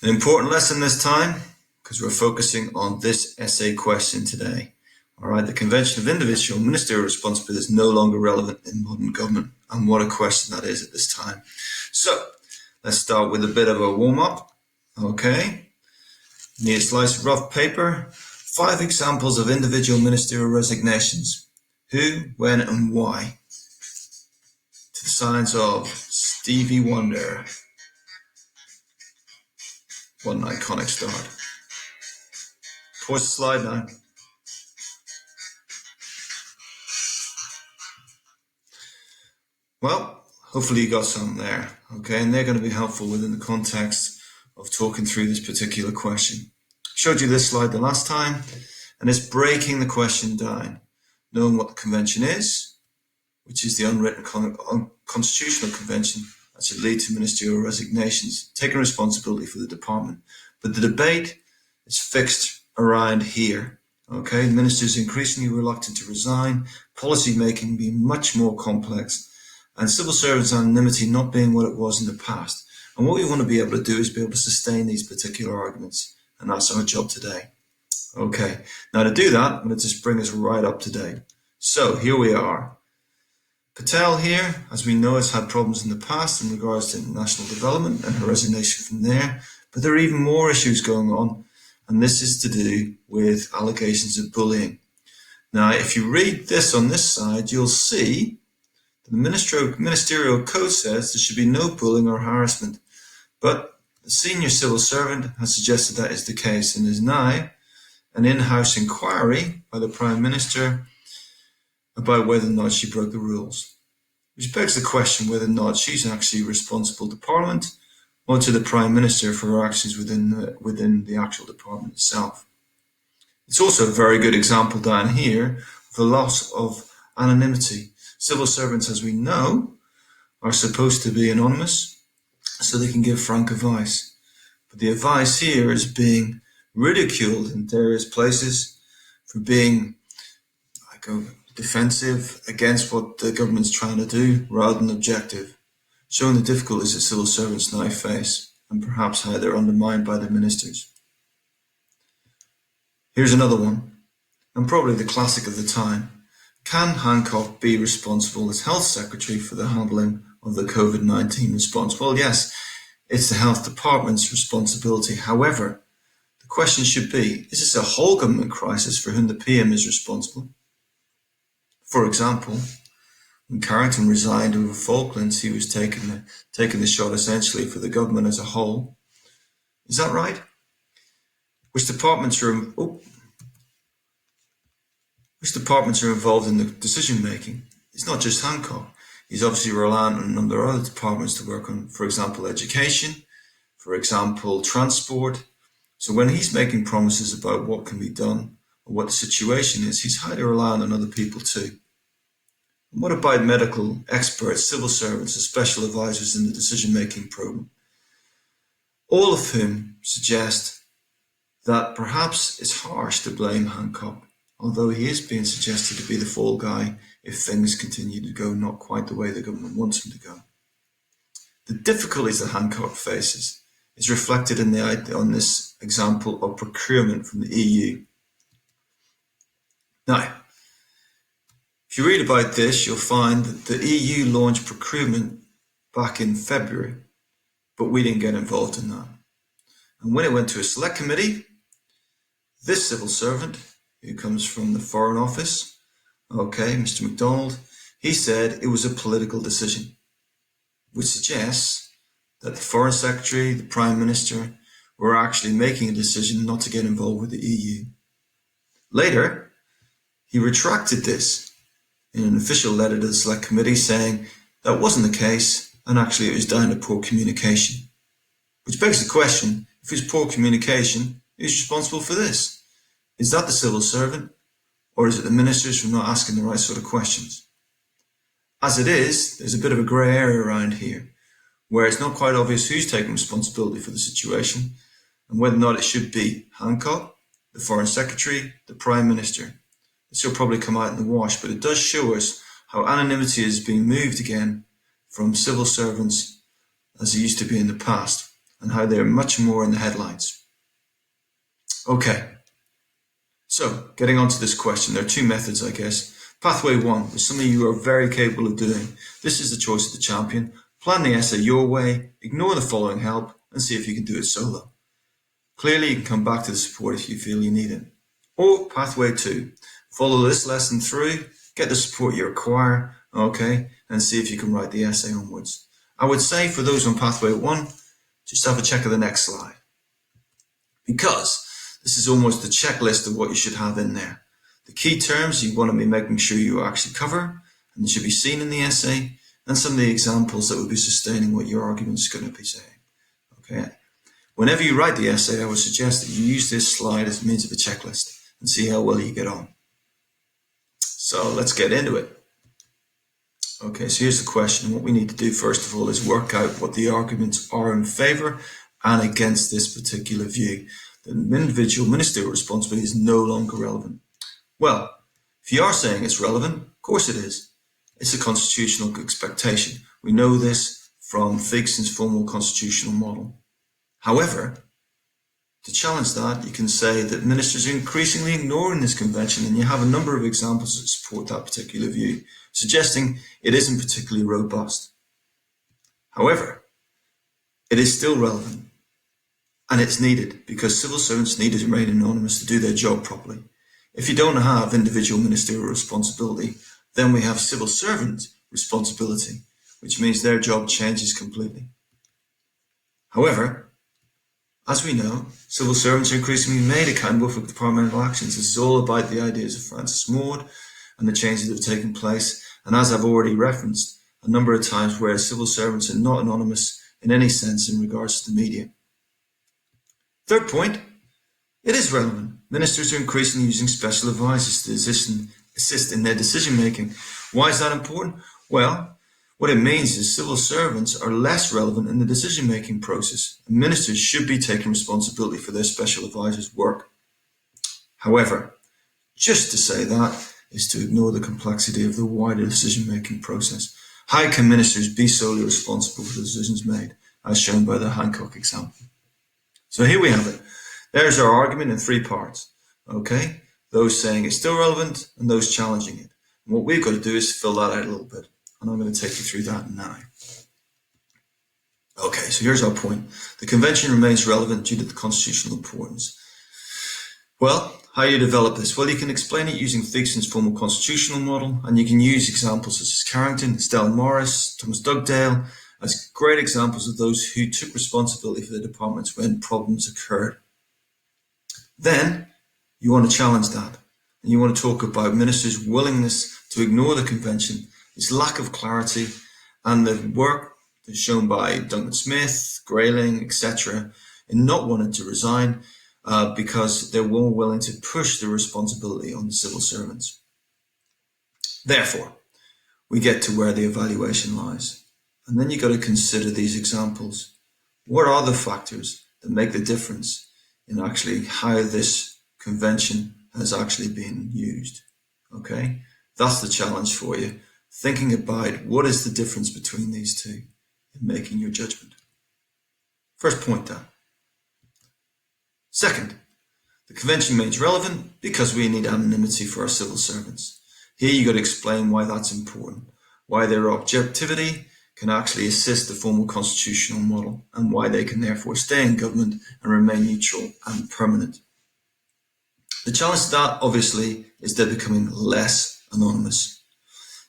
An important lesson this time, because we're focusing on this essay question today. All right, the Convention of Individual Ministerial Responsibility is no longer relevant in modern government, and what a question that is at this time. So, let's start with a bit of a warm-up. Okay, need a slice of rough paper. 5 examples of individual ministerial resignations. Who, when, and why. To the signs of Stevie Wonder. What an iconic start. Pause the slide now. Well, hopefully you got some there, okay? And they're going to be helpful within the context of talking through this particular question. Showed you this slide the last time, and it's breaking the question down, knowing what the convention is, which is the unwritten constitutional convention that should lead to ministerial resignations, taking responsibility for the department. But the debate is fixed around here, okay? Ministers increasingly reluctant to resign, policy making being much more complex, and civil servants' anonymity not being what it was in the past. And what we want to be able to do is be able to sustain these particular arguments, and that's our job today. Okay, now to do that, I'm going to just bring us right up to date. So here we are. Patel here, as we know, has had problems in the past in regards to international development and her resignation from there, but there are even more issues going on, and this is to do with allegations of bullying. Now, if you read this on this side, you'll see the Ministerial Code says there should be no bullying or harassment, but the senior civil servant has suggested that is the case, and is now an in-house inquiry by the Prime Minister about whether or not she broke the rules, which begs the question whether or not she's actually responsible to Parliament or to the Prime Minister for her actions within the actual department itself. It's also a very good example down here of the loss of anonymity. Civil servants, as we know, are supposed to be anonymous so they can give frank advice. But the advice here is being ridiculed in various places for being defensive against what the government's trying to do rather than objective, showing the difficulties that civil servants now face and perhaps how they're undermined by their ministers. Here's another one, and probably the classic of the time. Can Hancock be responsible as Health Secretary for the handling of the COVID-19 response? Well, yes, it's the Health Department's responsibility. However, the question should be, is this a whole government crisis for whom the PM is responsible? For example, when Carrington resigned over Falklands, he was taking the shot essentially for the government as a whole. Is that right? Which departments are involved in the decision making? It's not just Hancock. He's obviously reliant on a number of other departments to work on, for example, education, for example, transport. So when he's making promises about what can be done or what the situation is, he's highly reliant on other people too. And what about medical experts, civil servants, and special advisors in the decision-making program? All of whom suggest that perhaps it's harsh to blame Hancock, although he is being suggested to be the fall guy if things continue to go not quite the way the government wants them to go. The difficulties that Hancock faces is reflected on this example of procurement from the EU. Now, if you read about this, you'll find that the EU launched procurement back in February, but we didn't get involved in that. And when it went to a select committee, this civil servant, who comes from the Foreign Office, okay, Mr. MacDonald, he said it was a political decision, which suggests that the Foreign Secretary, the Prime Minister, were actually making a decision not to get involved with the EU. Later, he retracted this in an official letter to the Select Committee saying that wasn't the case and actually it was down to poor communication. Which begs the question, if it's poor communication, who's responsible for this? Is that the civil servant, or is it the ministers for not asking the right sort of questions? As it is, there's a bit of a grey area around here, where it's not quite obvious who's taking responsibility for the situation, and whether or not it should be Hancock, the Foreign Secretary, the Prime Minister. This will probably come out in the wash, but it does show us how anonymity is being moved again from civil servants as it used to be in the past. and how they're much more in the headlines. Okay, so getting on to this question, there are two methods, I guess. Pathway 1 is something you are very capable of doing. This is the choice of the champion. Plan the essay your way, ignore the following help, and see if you can do it solo. Clearly, you can come back to the support if you feel you need it. Or Pathway 2, follow this lesson through, get the support you require, okay, and see if you can write the essay onwards. I would say for those on Pathway 1, just have a check of the next slide. Because this is almost the checklist of what you should have in there. The key terms you want to be making sure you actually cover, and they should be seen in the essay, and some of the examples that will be sustaining what your argument is going to be saying. Okay. Whenever you write the essay, I would suggest that you use this slide as a means of a checklist and see how well you get on. So let's get into it. Okay, so here's the question. What we need to do first of all is work out what the arguments are in favour and against this particular view. The individual ministerial responsibility is no longer relevant. Well, if you are saying it's relevant, of course it is. It's a constitutional expectation. We know this from Figson's formal constitutional model. However, to challenge that, you can say that ministers are increasingly ignoring this convention, and you have a number of examples that support that particular view, suggesting it isn't particularly robust. However, it is still relevant, and it's needed because civil servants need to remain anonymous to do their job properly. If you don't have individual ministerial responsibility, then we have civil servant responsibility, which means their job changes completely. However, as we know, civil servants are increasingly made accountable for departmental actions. This is all about the ideas of Francis Maude and the changes that have taken place. And as I've already referenced a number of times, where civil servants are not anonymous in any sense in regards to the media. Third point, it is relevant. Ministers are increasingly using special advisors to assist in their decision making. Why is that important? Well, what it means is civil servants are less relevant in the decision-making process, and ministers should be taking responsibility for their special advisors' work. However, just to say that is to ignore the complexity of the wider decision-making process. How can ministers be solely responsible for the decisions made, as shown by the Hancock example? So here we have it. There's our argument in 3 parts. Okay, those saying it's still relevant and those challenging it. And what we've got to do is fill that out a little bit. And I'm going to take you through that now. Okay, so here's our point. The convention remains relevant due to the constitutional importance. Well, how do you develop this? Well, you can explain it using Figson's formal constitutional model, and you can use examples such as Carrington, Estelle Morris, Thomas Dugdale as great examples of those who took responsibility for their departments when problems occurred. Then you want to challenge that, and you want to talk about ministers' willingness to ignore the convention, its lack of clarity, and the work that's shown by Duncan Smith, Grayling, etc., in not wanting to resign because they're more willing to push the responsibility on the civil servants. Therefore, we get to where the evaluation lies. And then you've got to consider these examples. What are the factors that make the difference in actually how this convention has actually been used? Okay, that's the challenge for you. Thinking about what is the difference between these two in making your judgment. First point down. Second, the convention remains relevant because we need anonymity for our civil servants. Here you've got to explain why that's important, why their objectivity can actually assist the formal constitutional model, and why they can therefore stay in government and remain neutral and permanent. The challenge to that, obviously, is they're becoming less anonymous.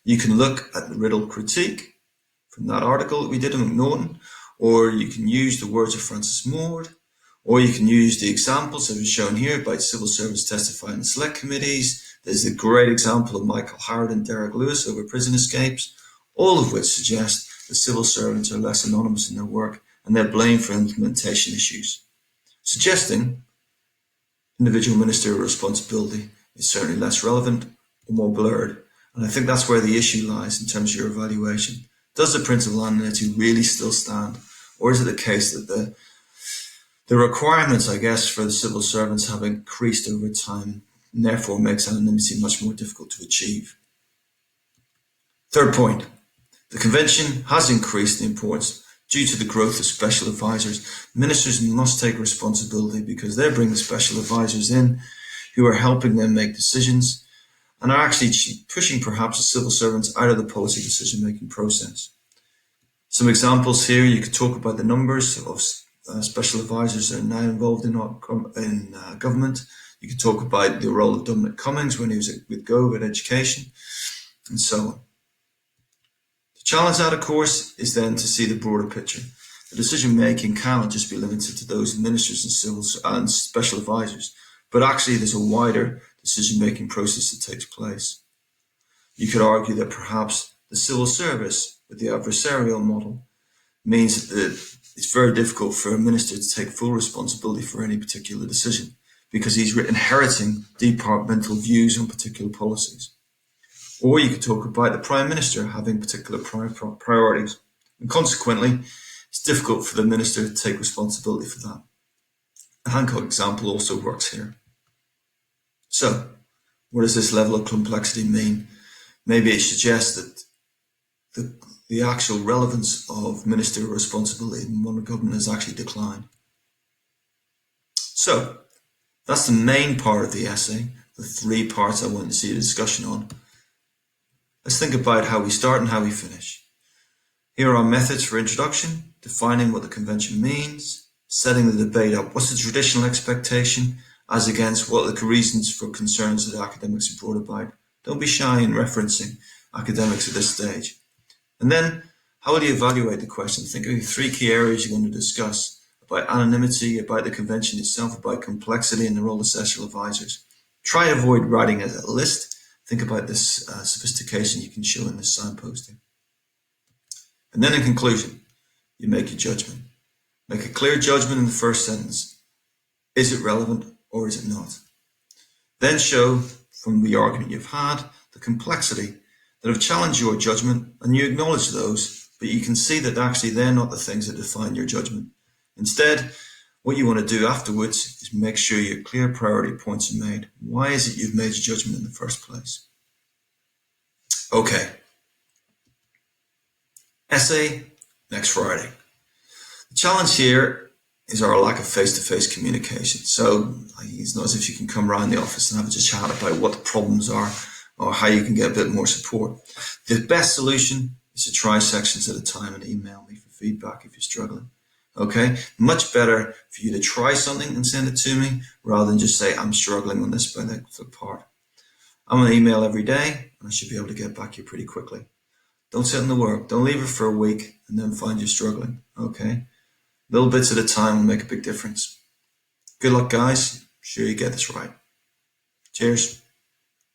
You can look at the Riddle critique from that article that we did on McNaughton, or you can use the words of Francis Maude, or you can use the examples that are shown here by civil servants testifying in select committees. There's a great example of Michael Howard and Derek Lewis over prison escapes, all of which suggest that civil servants are less anonymous in their work and they're blamed for implementation issues, suggesting individual ministerial responsibility is certainly less relevant or more blurred. And I think that's where the issue lies in terms of your evaluation. Does the principle of anonymity really still stand? Or is it the case that the requirements, I guess, for the civil servants have increased over time and therefore makes anonymity much more difficult to achieve? Third point, the convention has increased in importance Due to the growth of special advisors, ministers must take responsibility because they bring the special advisors in who are helping them make decisions and are actually pushing perhaps the civil servants out of the policy decision-making process. Some examples here, you could talk about the numbers of special advisors that are now involved in government. You could talk about the role of Dominic Cummings when he was with Gove at education, and so on. The challenge that, of course, is then to see the broader picture. The decision-making cannot just be limited to those ministers and civil and special advisors, but actually there's a wider decision-making process that takes place. You could argue that perhaps the civil service with the adversarial model means that it's very difficult for a minister to take full responsibility for any particular decision because he's inheriting departmental views on particular policies. Or you could talk about the Prime Minister having particular priorities, and consequently, it's difficult for the minister to take responsibility for that. The Hancock example also works here. So, what does this level of complexity mean? Maybe it suggests that the actual relevance of ministerial responsibility in modern government has actually declined. So, that's the main part of the essay, the 3 parts I want to see a discussion on. Let's think about how we start and how we finish. Here are our methods for introduction, defining what the convention means, setting the debate up. What's the traditional expectation as against what are the reasons for concerns that academics have brought about? Don't be shy in referencing academics at this stage. And then, how will you evaluate the question? Think of the 3 key areas you're going to discuss: about anonymity, about the convention itself, about complexity, and the role of special advisors. Try to avoid writing a list. Think about this sophistication you can show in this signposting. And then in conclusion, you make your judgment. Make a clear judgment in the first sentence. Is it relevant or is it not? Then show from the argument you've had the complexity that have challenged your judgment, and you acknowledge those, but you can see that actually they're not the things that define your judgment. Instead, what you want to do afterwards is make sure your clear priority points are made. Why is it you've made your judgment in the first place? Okay. Essay next Friday. The challenge here is our lack of face-to-face communication. So it's not as if you can come around the office and have a chat about what the problems are or how you can get a bit more support. The best solution is to try sections at a time and email me for feedback if you're struggling. Okay, much better for you to try something and send it to me rather than just say, I'm struggling on this part. I'm on email every day and I should be able to get back to you pretty quickly. Don't sit in the work. Don't leave it for a week and then find you struggling. Okay, little bits at a time will make a big difference. Good luck, guys. I'm sure you get this right. Cheers.